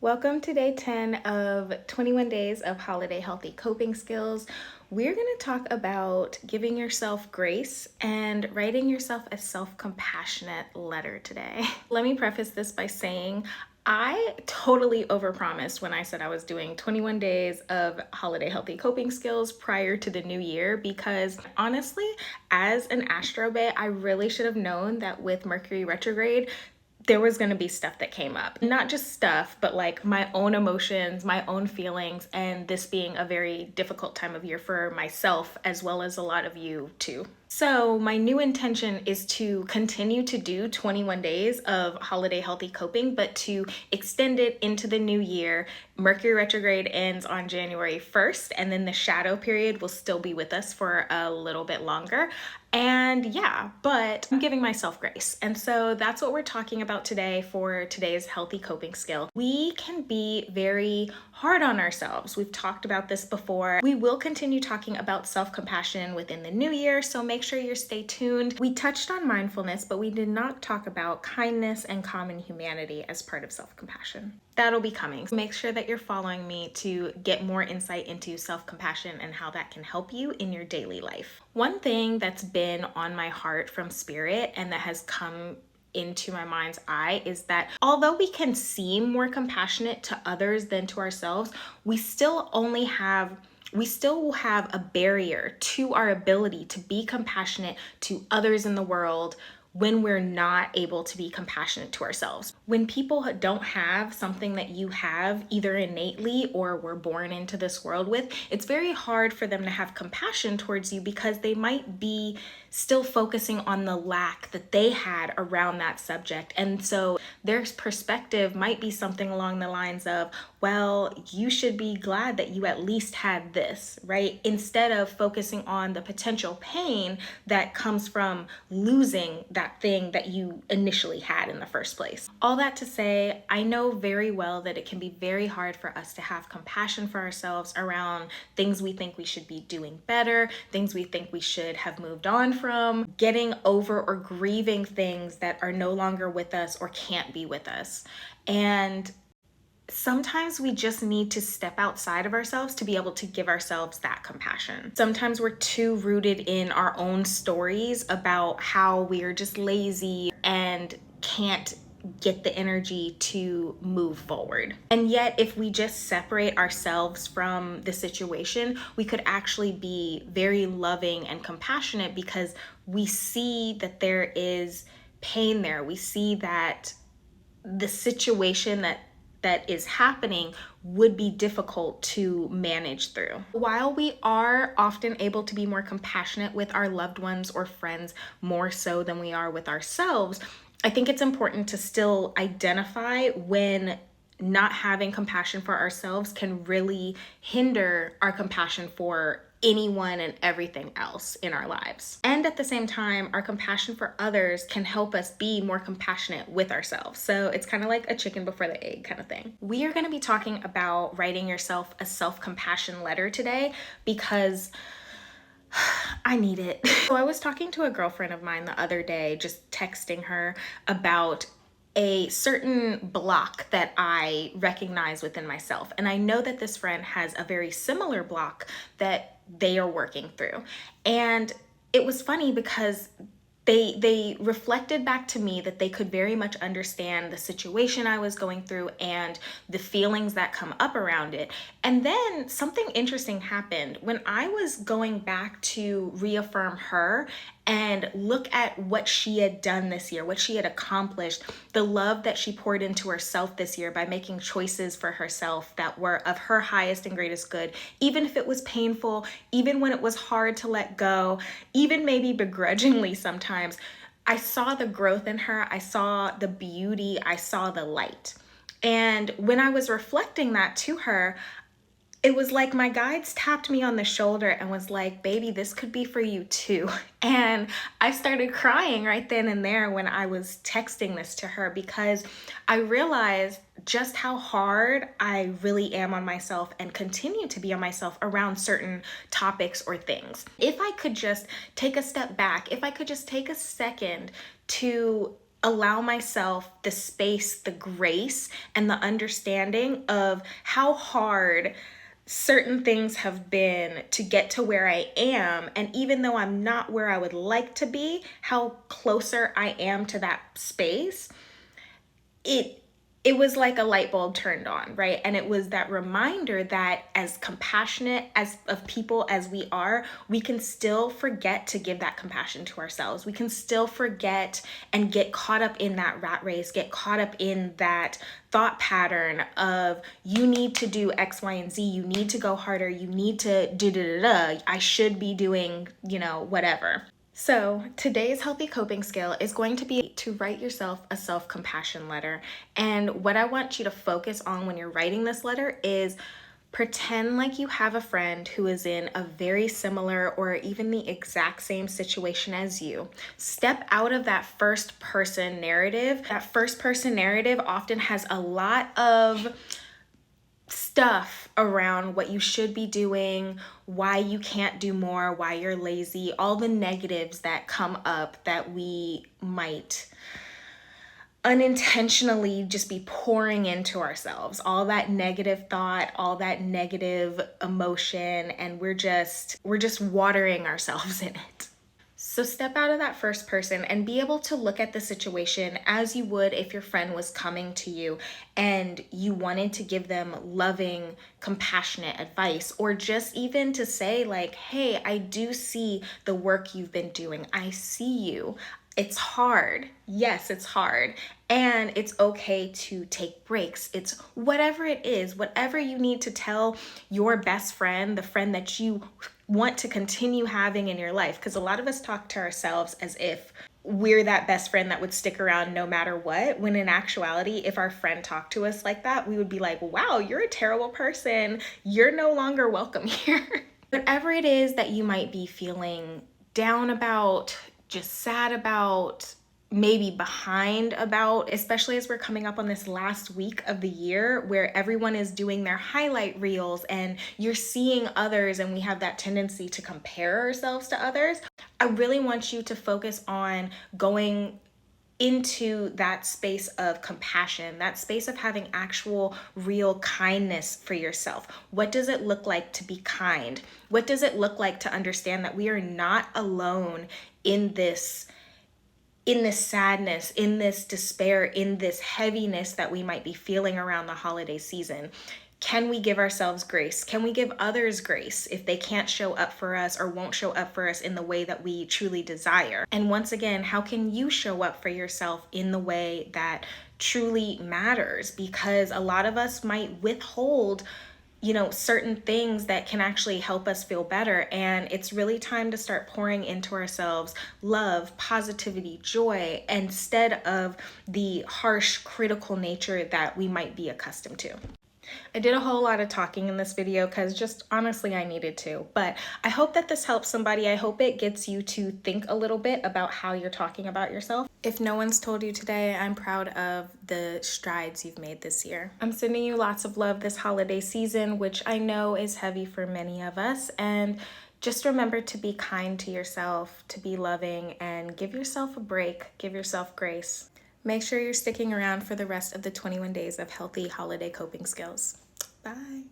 Welcome to day 10 of 21 days of holiday healthy coping skills. We're going to talk about giving yourself grace and writing yourself a self-compassionate letter today. Let me preface this by saying I totally overpromised when I said I was doing 21 days of holiday healthy coping skills prior to the new year because honestly, as an Astro Bae, I really should have known that with Mercury retrograde, there was going to be stuff that came up. Not just stuff, but like my own emotions, my own feelings, and this being a very difficult time of year for myself as well as a lot of you too. So my new intention is to continue to do 21 days of holiday healthy coping, but to extend it into the new year. Mercury retrograde ends on January 1st, and then the shadow period will still be with us for a little bit longer. And yeah, but I'm giving myself grace. And so that's what we're talking about today for today's healthy coping skill. We can be very hard on ourselves. We've talked about this before. We will continue talking about self-compassion within the new year, so make sure you stay tuned. We touched on mindfulness, but we did not talk about kindness and common humanity as part of self-compassion. That'll be coming. Make sure that you're following me to get more insight into self-compassion and how that can help you in your daily life. One thing that's been on my heart from Spirit and that has come into my mind's eye is that although we can seem more compassionate to others than to ourselves, we still have a barrier to our ability to be compassionate to others in the world when we're not able to be compassionate to ourselves. When people don't have something that you have either innately or were born into this world with, it's very hard for them to have compassion towards you because they might be still focusing on the lack that they had around that subject. And so their perspective might be something along the lines of, well, you should be glad that you at least had this, right? Instead of focusing on the potential pain that comes from losing that thing that you initially had in the first place. All that to say, I know very well that it can be very hard for us to have compassion for ourselves around things we think we should be doing better, things we think we should have moved on from, getting over or grieving things that are no longer with us or can't be with us. And sometimes we just need to step outside of ourselves to be able to give ourselves that compassion. Sometimes we're too rooted in our own stories about how we're just lazy and can't get the energy to move forward. And yet, if we just separate ourselves from the situation, we could actually be very loving and compassionate because we see that there is pain there. We see that the situation that is happening would be difficult to manage through. While we are often able to be more compassionate with our loved ones or friends more so than we are with ourselves, I think it's important to still identify when not having compassion for ourselves can really hinder our compassion for anyone and everything else in our lives. And at the same time, our compassion for others can help us be more compassionate with ourselves. So it's kind of like a chicken before the egg kind of thing. We are going to be talking about writing yourself a self-compassion letter today because I need it. So I was talking to a girlfriend of mine the other day, just texting her about a certain block that I recognize within myself. And I know that this friend has a very similar block that they are working through. And it was funny because they reflected back to me that they could very much understand the situation I was going through and the feelings that come up around it. And then something interesting happened when I was going back to reaffirm her and look at what she had done this year, what she had accomplished, the love that she poured into herself this year by making choices for herself that were of her highest and greatest good, even if it was painful, even when it was hard to let go, even maybe begrudgingly sometimes. I saw the growth in her. I saw the beauty. I saw the light. And when I was reflecting that to her, it was like my guides tapped me on the shoulder and was like, baby, this could be for you too. And I started crying right then and there when I was texting this to her because I realized just how hard I really am on myself and continue to be on myself around certain topics or things. If I could just take a step back, if I could just take a second to allow myself the space, the grace, and the understanding of how hard certain things have been to get to where I am. And even though I'm not where I would like to be, how closer I am to that space, it was like a light bulb turned on, right? And it was that reminder that as compassionate as of people as we are, we can still forget to give that compassion to ourselves. We can still forget and get caught up in that rat race, get caught up in that thought pattern of you need to do X, Y, and Z, you need to go harder, you need to I should be doing, whatever. So today's healthy coping skill is going to be to write yourself a self-compassion letter. And what I want you to focus on when you're writing this letter is pretend like you have a friend who is in a very similar or even the exact same situation as you. Step out of that first person narrative. That first person narrative often has a lot of stuff around what you should be doing, why you can't do more, why you're lazy, all the negatives that come up that we might unintentionally just be pouring into ourselves, all that negative thought, all that negative emotion, and we're just watering ourselves in it. So step out of that first person and be able to look at the situation as you would if your friend was coming to you and you wanted to give them loving, compassionate advice, or just even to say like, hey, I do see the work you've been doing. I see you. It's hard. Yes, it's hard. And it's okay to take breaks. It's whatever it is, whatever you need to tell your best friend, the friend that you want to continue having in your life. Because a lot of us talk to ourselves as if we're that best friend that would stick around no matter what, when in actuality, if our friend talked to us like that, we would be like, wow, you're a terrible person. You're no longer welcome here. Whatever it is that you might be feeling down about, just sad about, maybe behind about, especially as we're coming up on this last week of the year where everyone is doing their highlight reels and you're seeing others, and we have that tendency to compare ourselves to others. I really want you to focus on going into that space of compassion, that space of having actual real kindness for yourself. What does it look like to be kind? What does it look like to understand that we are not alone in this sadness, in this despair, in this heaviness that we might be feeling around the holiday season? Can we give ourselves grace? Can we give others grace if they can't show up for us or won't show up for us in the way that we truly desire? And once again, how can you show up for yourself in the way that truly matters? Because a lot of us might withhold certain things that can actually help us feel better. And it's really time to start pouring into ourselves love, positivity, joy, instead of the harsh, critical nature that we might be accustomed to. I did a whole lot of talking in this video because just honestly I needed to, but I hope that this helps somebody. I hope it gets you to think a little bit about how you're talking about yourself. If no one's told you today, I'm proud of the strides you've made this year. I'm sending you lots of love this holiday season, which I know is heavy for many of us, and just remember to be kind to yourself, to be loving, and give yourself a break, give yourself grace. Make sure you're sticking around for the rest of the 21 days of healthy holiday coping skills. Bye.